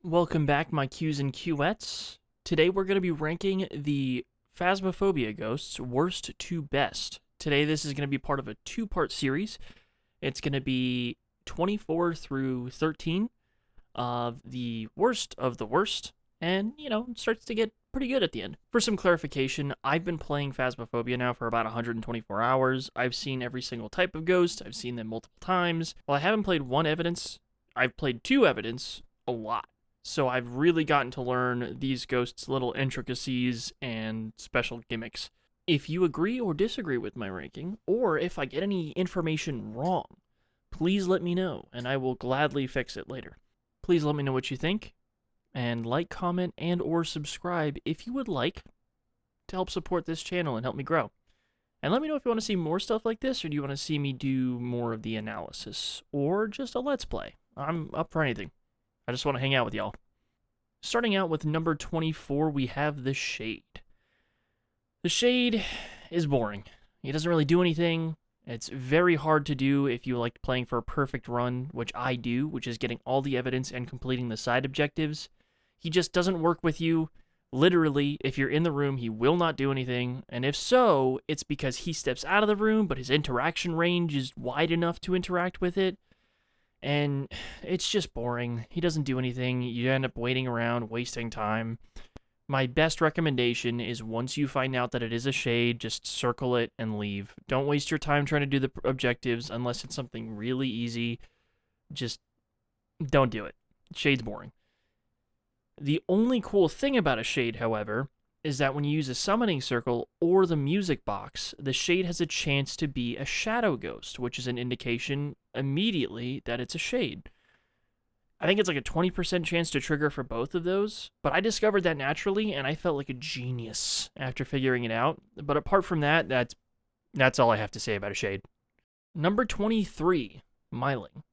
Welcome back, my Qs and Qettes. Today we're going to be ranking the Phasmophobia ghosts worst to best. Today this is going to be part of a two-part series. It's going to be 24 through 13 of the worst, and, it starts to get pretty good at the end. For some clarification, I've been playing Phasmophobia now for about 124 hours. I've seen every single type of ghost. I've seen them multiple times. While I haven't played one evidence, I've played two evidence a lot. So I've really gotten to learn these ghosts' little intricacies and special gimmicks. If you agree or disagree with my ranking, or if I get any information wrong, please let me know, and I will gladly fix it later. Please let me know what you think, and like, comment, and or subscribe if you would like to help support this channel and help me grow. And let me know if you want to see more stuff like this, or do you want to see me do more of the analysis, or just a let's play. I'm up for anything. I just want to hang out with y'all. Starting out with number 24, we have the Shade. The Shade is boring. He doesn't really do anything. It's very hard to do if you like playing for a perfect run, which I do, which is getting all the evidence and completing the side objectives. He just doesn't work with you. Literally, if you're in the room, he will not do anything, and if so, it's because he steps out of the room, but his interaction range is wide enough to interact with it. And it's just boring. He doesn't do anything. You end up waiting around, wasting time. My best recommendation is once you find out that it is a Shade, just circle it and leave. Don't waste your time trying to do the objectives unless it's something really easy. Just don't do it. Shade's boring. The only cool thing about a Shade, however, is that when you use a summoning circle or the music box, the Shade has a chance to be a shadow ghost, which is an indication immediately that it's a Shade. I think it's like a 20% chance to trigger for both of those, but I discovered that naturally, and I felt like a genius after figuring it out. But apart from that, that's all I have to say about a Shade. Number 23, Myling.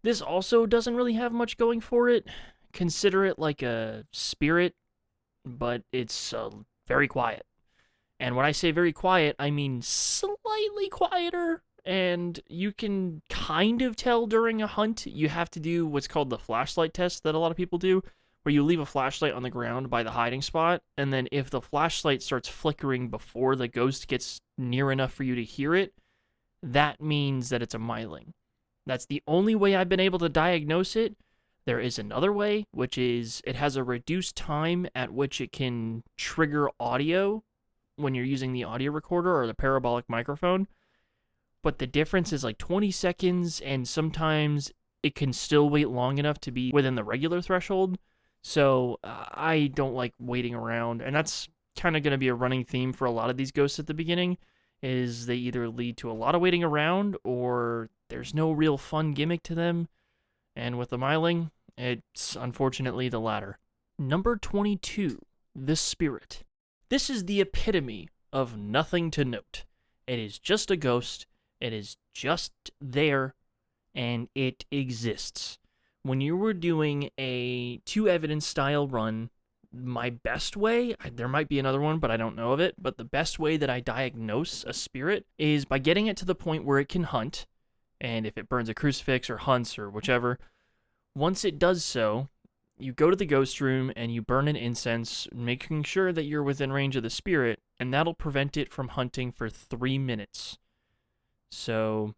This also doesn't really have much going for it. Consider it like a spirit, but it's very quiet. And when I say very quiet, I mean slightly quieter, and you can kind of tell during a hunt. You have to do what's called the flashlight test that a lot of people do, where you leave a flashlight on the ground by the hiding spot, and then if the flashlight starts flickering before the ghost gets near enough for you to hear it, that means that it's a Myling. That's the only way I've been able to diagnose it. There is another way, which is it has a reduced time at which it can trigger audio when you're using the audio recorder or the parabolic microphone. But the difference is like 20 seconds, and sometimes it can still wait long enough to be within the regular threshold. So I don't like waiting around, and that's kind of going to be a running theme for a lot of these ghosts at the beginning, is they either lead to a lot of waiting around or there's no real fun gimmick to them. And with the Myling, it's unfortunately the latter. Number 22, the Spirit. This is the epitome of nothing to note. It is just a ghost. It is just there, and it exists. When you were doing a two evidence style run, my best way, there might be another one, but I don't know of it, but the best way that I diagnose a spirit is by getting it to the point where it can hunt. And if it burns a crucifix or hunts or whichever, once it does so, you go to the ghost room and you burn an incense, making sure that you're within range of the spirit, and that'll prevent it from hunting for 3 minutes. So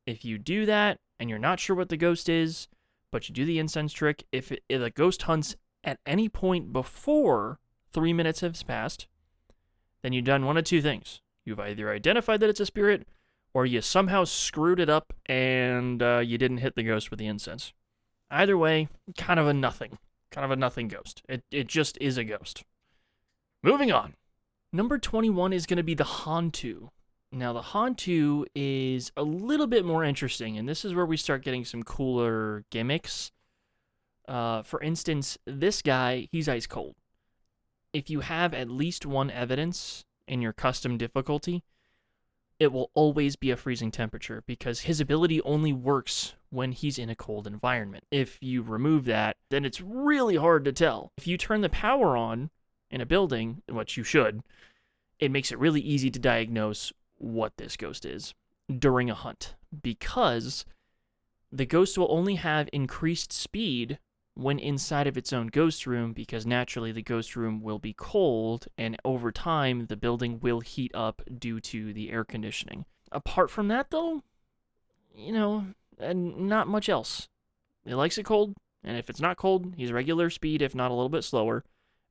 if you do that and you're not sure what the ghost is, but you do the incense trick, if the ghost hunts at any point before 3 minutes has passed, then you've done one of two things. You've either identified that it's a spirit, or you somehow screwed it up and you didn't hit the ghost with the incense. Either way, kind of a nothing ghost. It just is a ghost. Moving on. Number 21 is going to be the Hantu. Now, the Hantu is a little bit more interesting, and this is where we start getting some cooler gimmicks. For instance, this guy, he's ice cold. If you have at least one evidence in your custom difficulty, it will always be a freezing temperature because his ability only works when he's in a cold environment. If you remove that, then it's really hard to tell. If you turn the power on in a building, which you should, it makes it really easy to diagnose what this ghost is during a hunt, because the ghost will only have increased speed when inside of its own ghost room, because naturally the ghost room will be cold, and over time the building will heat up due to the air conditioning. Apart from that, though, and not much else. He likes it cold, and if it's not cold, he's regular speed, if not a little bit slower,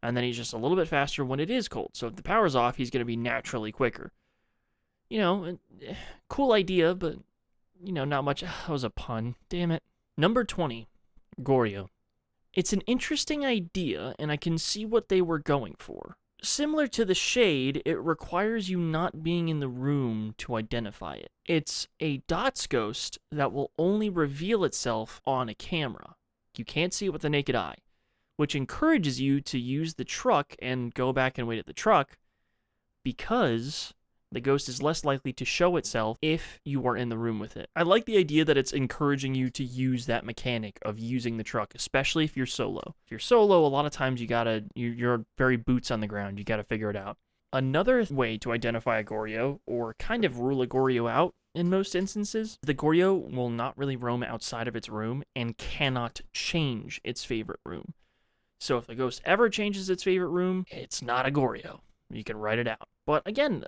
and then he's just a little bit faster when it is cold. So if the power's off, he's going to be naturally quicker. Cool idea, but, not much. That was a pun. Damn it. Number 20, Goryo. It's an interesting idea, and I can see what they were going for. Similar to the Shade, it requires you not being in the room to identify it. It's a dots ghost that will only reveal itself on a camera. You can't see it with the naked eye, which encourages you to use the truck and go back and wait at the truck, because the ghost is less likely to show itself if you are in the room with it. I like the idea that it's encouraging you to use that mechanic of using the truck, especially if you're solo. If you're solo, a lot of times you're very boots on the ground. You gotta figure it out. Another way to identify a Goryo, or kind of rule a Goryo out in most instances, the Goryo will not really roam outside of its room and cannot change its favorite room. So if the ghost ever changes its favorite room, it's not a Goryo. You can write it out. But again,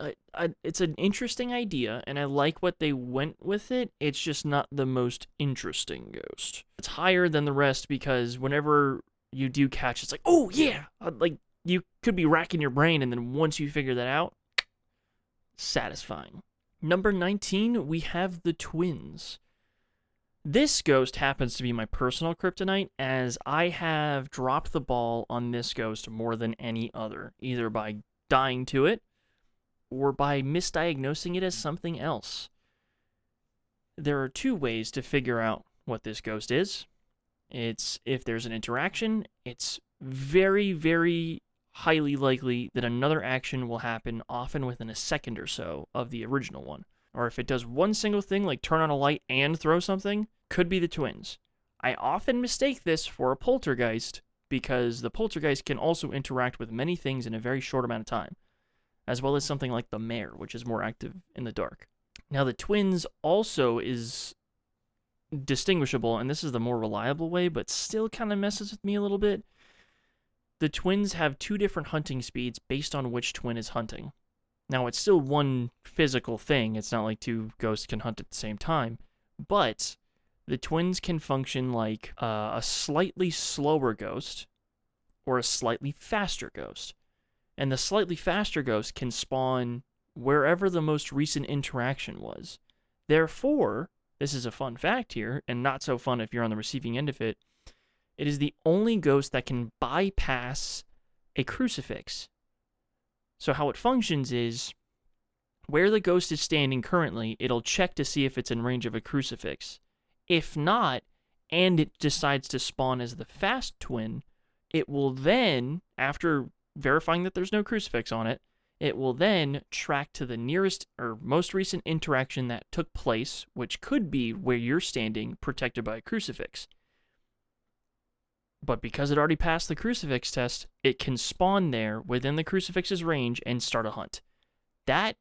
it's an interesting idea, and I like what they went with it. It's just not the most interesting ghost. It's higher than the rest because whenever you do catch, it's like, oh yeah! Like, you could be racking your brain, and then once you figure that out, satisfying. Number 19, we have the twins. This ghost happens to be my personal kryptonite, as I have dropped the ball on this ghost more than any other, either by dying to it, or by misdiagnosing it as something else. There are two ways to figure out what this ghost is. It's if there's an interaction, it's very, very highly likely that another action will happen, often within a second or so of the original one. Or if it does one single thing, like turn on a light and throw something, could be the twins. I often mistake this for a poltergeist, because the poltergeist can also interact with many things in a very short amount of time, as well as something like the mare, which is more active in the dark. Now, the twins also is distinguishable, and this is the more reliable way, but still kind of messes with me a little bit. The twins have two different hunting speeds based on which twin is hunting. Now, it's still one physical thing. It's not like two ghosts can hunt at the same time, but the twins can function like a slightly slower ghost or a slightly faster ghost. And the slightly faster ghost can spawn wherever the most recent interaction was. Therefore, this is a fun fact here, and not so fun if you're on the receiving end of it, it is the only ghost that can bypass a crucifix. So how it functions is, where the ghost is standing currently, it'll check to see if it's in range of a crucifix. If not, and it decides to spawn as the fast twin, it will then, after verifying that there's no crucifix on it, it will then track to the nearest or most recent interaction that took place, which could be where you're standing, protected by a crucifix. But because it already passed the crucifix test, it can spawn there within the crucifix's range and start a hunt. That,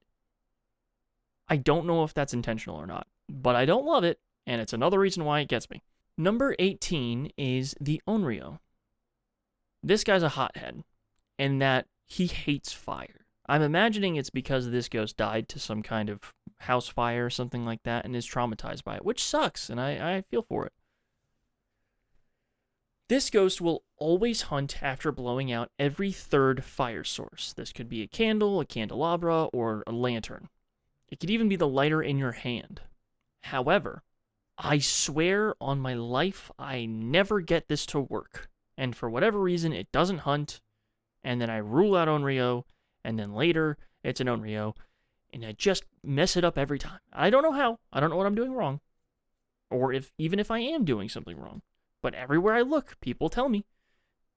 I don't know if that's intentional or not, but I don't love it, and it's another reason why it gets me. Number 18 is the Onryo. This guy's a hothead, in that he hates fire. I'm imagining it's because this ghost died to some kind of house fire or something like that and is traumatized by it, which sucks, and I feel for it. This ghost will always hunt after blowing out every third fire source. This could be a candle, a candelabra, or a lantern. It could even be the lighter in your hand. However, I swear on my life I never get this to work. And for whatever reason, it doesn't hunt, and then I rule out Onryo, and then later it's an Onryo, and I just mess it up every time. I don't know how. I don't know what I'm doing wrong. Or even if I am doing something wrong. But everywhere I look, people tell me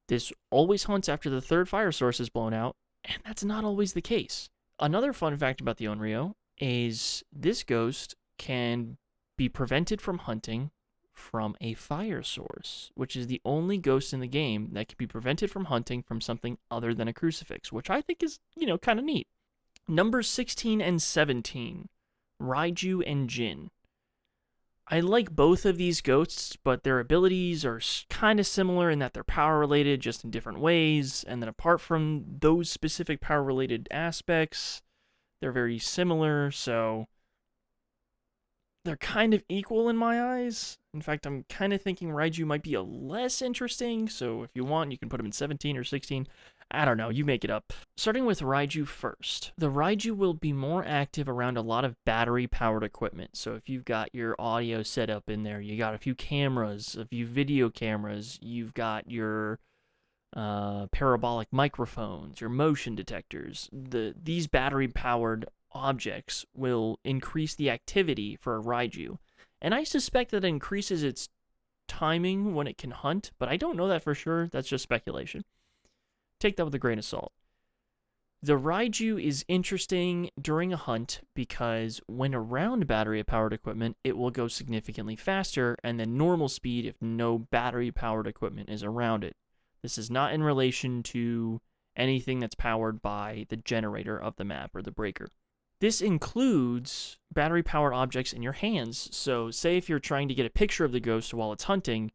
this always hunts after the third fire source is blown out, and that's not always the case. Another fun fact about the Onryo is this ghost can be prevented from hunting from a fire source, which is the only ghost in the game that can be prevented from hunting from something other than a crucifix, which I think is, kind of neat. Numbers 16 and 17, Raiju and Jin. I like both of these ghosts, but their abilities are kind of similar in that they're power related, just in different ways. And then apart from those specific power related aspects, they're very similar. So they're kind of equal in my eyes. In fact, I'm kind of thinking Raiju might be a less interesting. So if you want, you can put him in 17 or 16. I don't know, you make it up. Starting with Raiju first. The Raiju will be more active around a lot of battery-powered equipment. So if you've got your audio set up in there, you got a few cameras, a few video cameras, you've got your parabolic microphones, your motion detectors. These battery-powered objects will increase the activity for a Raiju. And I suspect that it increases its timing when it can hunt, but I don't know that for sure. That's just speculation. Take that with a grain of salt. The Raiju is interesting during a hunt because when around battery-powered equipment, it will go significantly faster and then normal speed if no battery-powered equipment is around it. This is not in relation to anything that's powered by the generator of the map or the breaker. This includes battery-powered objects in your hands. So say if you're trying to get a picture of the ghost while it's hunting,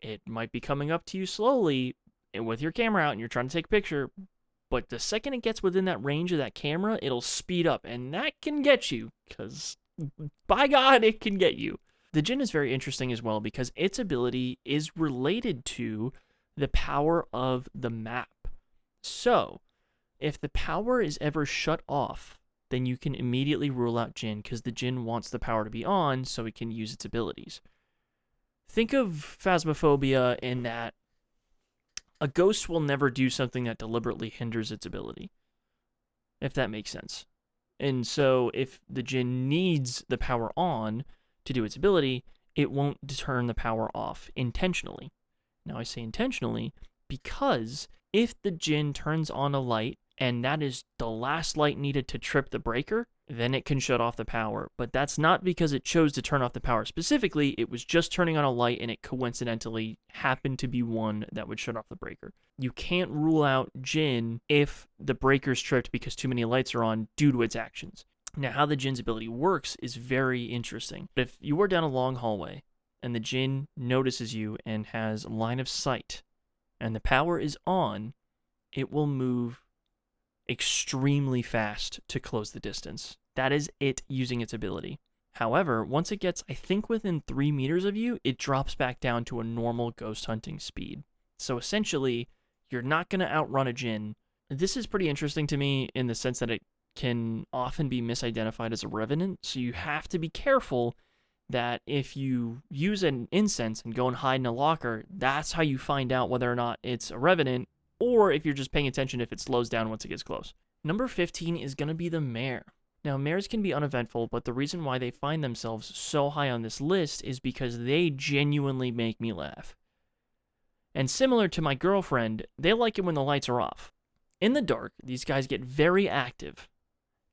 it might be coming up to you slowly with your camera out and you're trying to take a picture, but the second it gets within that range of that camera, it'll speed up, and that can get you, because by God, it can get you. The Jinn is very interesting as well because its ability is related to the power of the map. So, if the power is ever shut off, then you can immediately rule out Jinn because the Jinn wants the power to be on so it can use its abilities. Think of Phasmophobia in that a ghost will never do something that deliberately hinders its ability, if that makes sense. And so if the Jinn needs the power on to do its ability, it won't turn the power off intentionally. Now I say intentionally because if the Jinn turns on a light and that is the last light needed to trip the breaker, then it can shut off the power. But that's not because it chose to turn off the power specifically. It was just turning on a light and it coincidentally happened to be one that would shut off the breaker. You can't rule out Jinn if the breaker's tripped because too many lights are on due to its actions. Now, how the Jinn's ability works is very interesting. If you are down a long hallway and the Jinn notices you and has line of sight and the power is on, it will move extremely fast to close the distance. That is it using its ability. However, once it gets, I think, within 3 meters of you, it drops back down to a normal ghost hunting speed. So essentially, you're not going to outrun a Jinn. This is pretty interesting to me in the sense that it can often be misidentified as a revenant, so you have to be careful that if you use an incense and go and hide in a locker, that's how you find out whether or not it's a revenant, or if you're just paying attention if it slows down once it gets close. Number 15 is going to be the mare. Now, mares can be uneventful, but the reason why they find themselves so high on this list is because they genuinely make me laugh. And similar to my girlfriend, they like it when the lights are off. In the dark, these guys get very active,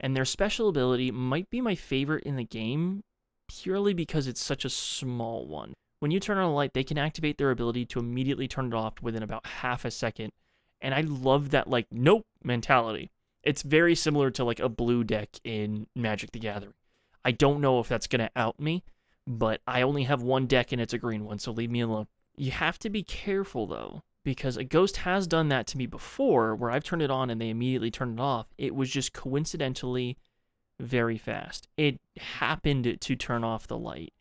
and their special ability might be my favorite in the game, purely because it's such a small one. When you turn on a light, they can activate their ability to immediately turn it off within about half a second, and I love that, nope mentality. It's very similar to, a blue deck in Magic the Gathering. I don't know if that's going to out me, but I only have one deck and it's a green one, so leave me alone. You have to be careful, though, because a ghost has done that to me before, where I've turned it on and they immediately turned it off. It was just coincidentally very fast. It happened to turn off the light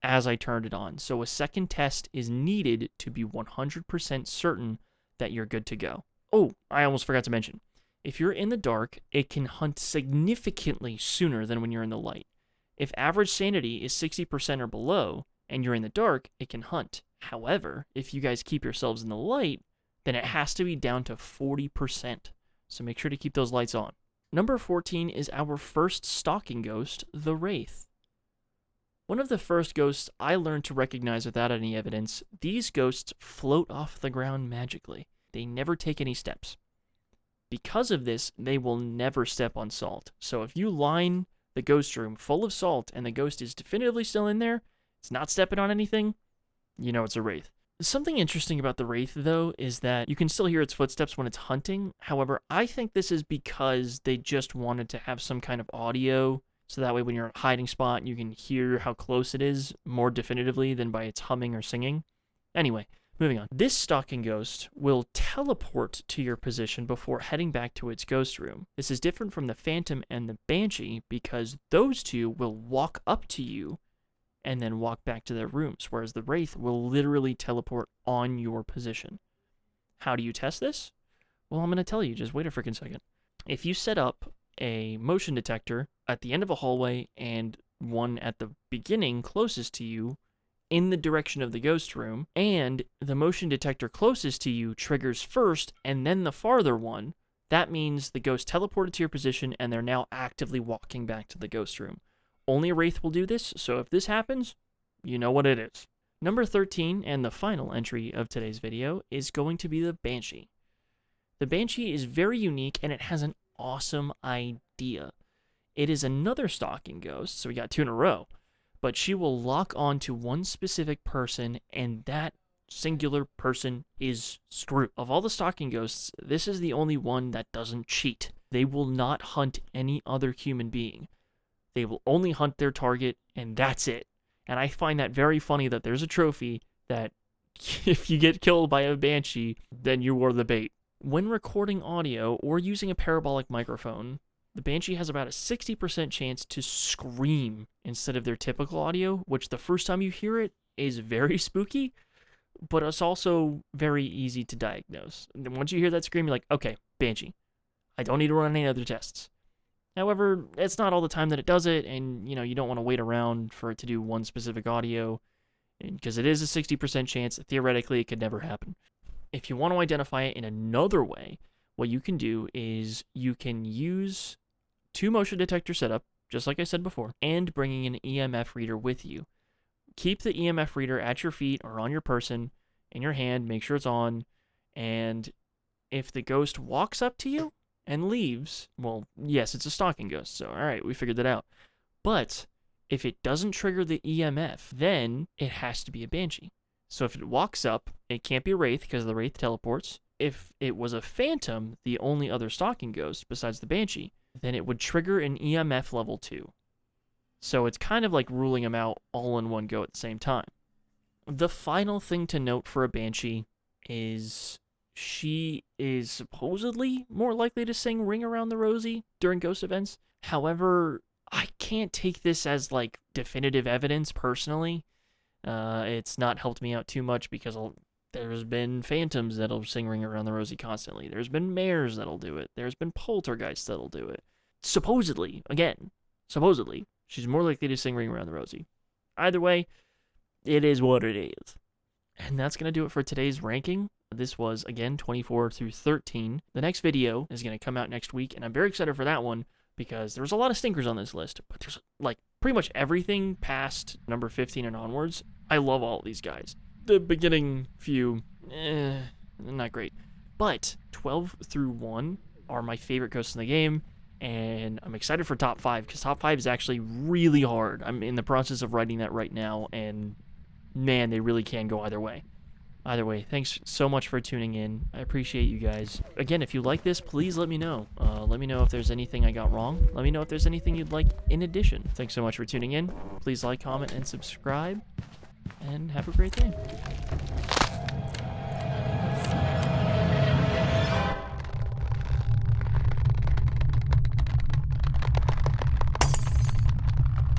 as I turned it on, so a second test is needed to be 100% certain that you're good to go. Oh, I almost forgot to mention. If you're in the dark, it can hunt significantly sooner than when you're in the light. If average sanity is 60% or below, and you're in the dark, it can hunt. However, if you guys keep yourselves in the light, then it has to be down to 40%. So make sure to keep those lights on. Number 14 is our first stalking ghost, the Wraith. One of the first ghosts I learned to recognize without any evidence, these ghosts float off the ground magically. They never take any steps. Because of this, they will never step on salt. So if you line the ghost room full of salt and the ghost is definitively still in there, it's not stepping on anything, you know it's a Wraith. Something interesting about the Wraith, though, is that you can still hear its footsteps when it's hunting. However, I think this is because they just wanted to have some kind of audio So that way when you're in a hiding spot, you can hear how close it is more definitively than by its humming or singing. Anyway, moving on. This stalking ghost will teleport to your position before heading back to its ghost room. This is different from the phantom and the banshee because those two will walk up to you and then walk back to their rooms, whereas the wraith will literally teleport on your position. How do you test this? Well, I'm going to tell you. Just wait a freaking second. If you set up a motion detector at the end of a hallway and one at the beginning closest to you in the direction of the ghost room, and the motion detector closest to you triggers first and then the farther one, that means the ghost teleported to your position and they're now actively walking back to the ghost room. Only a wraith will do this, so if this happens, you know what it is. Number 13, and the final entry of today's video, is going to be the banshee. The banshee is very unique and it has an awesome idea. It is another stalking ghost, so we got 2 in a row, but she will lock on to one specific person and that singular person is screwed. Of all the stalking ghosts, this is the only one that doesn't cheat. They will not hunt any other human being. They will only hunt their target and that's it. And I find that very funny that there's a trophy that if you get killed by a banshee, then you were the bait. When recording audio or using a parabolic microphone, the banshee has about a 60% chance to scream instead of their typical audio, which the first time you hear it is very spooky, but it's also very easy to diagnose. And once you hear that scream, you're like, okay, banshee. I don't need to run any other tests. However, it's not all the time that it does it, and you don't want to wait around for it to do one specific audio, because it is a 60% chance. Theoretically, it could never happen. If you want to identify it in another way, what you can do is you can use 2 motion detector setup, just like I said before, and bringing an EMF reader with you. Keep the EMF reader at your feet or on your person, in your hand, make sure it's on, and if the ghost walks up to you and leaves, well, yes, it's a stalking ghost, so alright, we figured that out. But if it doesn't trigger the EMF, then it has to be a banshee. So if it walks up, it can't be a wraith because the wraith teleports. If it was a phantom, the only other stalking ghost besides the banshee, then it would trigger an EMF level 2. So it's kind of like ruling them out all in one go at the same time. The final thing to note for a banshee is she is supposedly more likely to sing Ring Around the Rosie during ghost events. However, I can't take this as like definitive evidence personally. It's not helped me out too much because there's been phantoms that'll sing Ring Around the Rosie constantly. There's been mares that'll do it. There's been poltergeists that'll do it. Supposedly, she's more likely to sing Ring Around the Rosie. Either way, it is what it is. And that's going to do it for today's ranking. This was, again, 24 through 13. The next video is going to come out next week, and I'm very excited for that one because there's a lot of stinkers on this list, but there's like pretty much everything past number 15 and onwards. I love all of these guys. The beginning few, not great. But 12 through 1 are my favorite ghosts in the game, and I'm excited for top 5 because top 5 is actually really hard. I'm in the process of writing that right now, and man, they really can go either way. Either way, thanks so much for tuning in. I appreciate you guys. Again, if you like this, please let me know. Let me know if there's anything I got wrong. Let me know if there's anything you'd like in addition. Thanks so much for tuning in. Please like, comment, and subscribe. And have a great day.